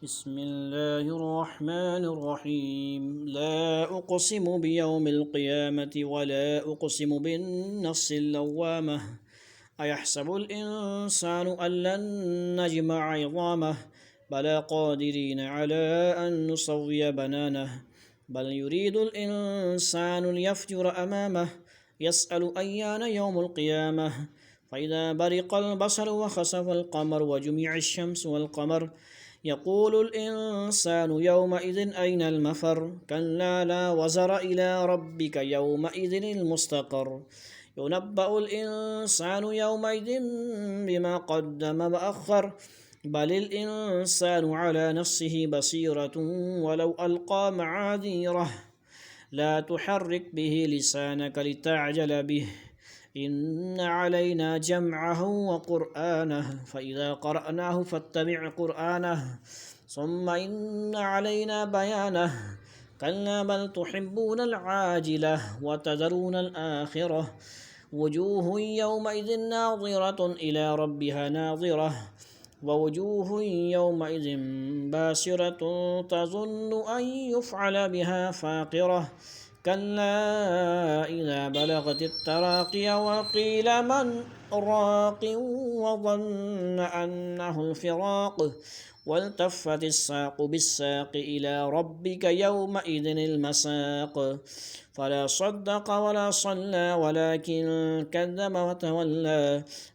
बिस्मिल्लाहिर्रहमानिर्रहीम ला उक़सिमु बियौमिल क़ियामति वला उक़सिमु बिन्नफ्सिल लव्वामह अयहसबुल इंसानु अल्लन नजमअ इज़ामह बला क़ादिरीन अला अन नुसव्विय बनानह बल युरीदुल इंसानु लियफ़जुर अमामह यसअलु अय्यान यौमुल क़ियामह फ़इज़ा बरिक़ल बसरु व ख़सफ़ल क़मर व जुमिअश शम्सु वल क़मर यक़ूलुल इंसानु यौमइज़िन अयनल मफ़र कल्ला ला वज़र इला रब्बिका यौमइज़िनिल मुस्तक़र युनब्बउल इंसानु यौमइज़िन बिमा क़द्दम व अख़्ख़र बलिल इंसानु अला नफ़्सिही बसीरतुन वलौ अलक़ा मआज़ीरह ला तुहर्रिक बिही लिसानक लितअजल बिही इन्न अलैना जमअहु व क़ुरआनह फ़इज़ा क़रअनाहु फ़त्तबिअ क़ुरआनह सुम्मा इन्न अलैना बयानह कल्ला बल तुहिब्बूनल आजिलह व तज़रूनल आखिरह वुजूहुन यौमइज़िन नाज़िरतुन इला रब्बिहा नाज़िरह व वुजूहुन यौमइज़िन बासिरतुन तज़ुन्नु अन युफ़अल बिहा फ़ाक़िरह कल्ला इज़ा बलगतित तराक़िय वक़ील मन राक़ वज़न्न अन्नहुल फ़िराक़ वल्तफ़्फ़तिस साक़ु बिस्साक़ इला रब्बिक यौमइज़िनिल मसाक़ फ़ला सद्दक़ वला सल्ला वलाकिन कज़्ज़ब वतवल्ला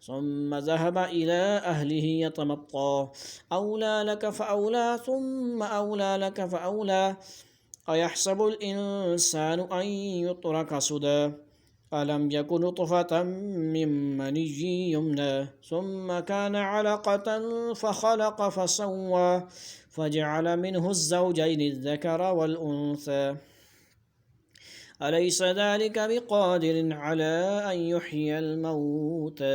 सुम्मा ज़हब इला अहलिही यतमत्ता औला लक फ़अौला सुम्मा औला लक फ़अौला अयहसबुल इंसानु अन युत्रक सुदा अलम यकु नुत्फ़तम मिन मनिय्यिन युम्ना सुम्मा कान अलक़तन फ़ख़लक़ फ़सव्वा फ़जअल मिन्हु ज़ौजैनि الذकर वल-उन्सा अलैस ज़ालिक बिक़ादिरिन अला अन युह्यियल मौता।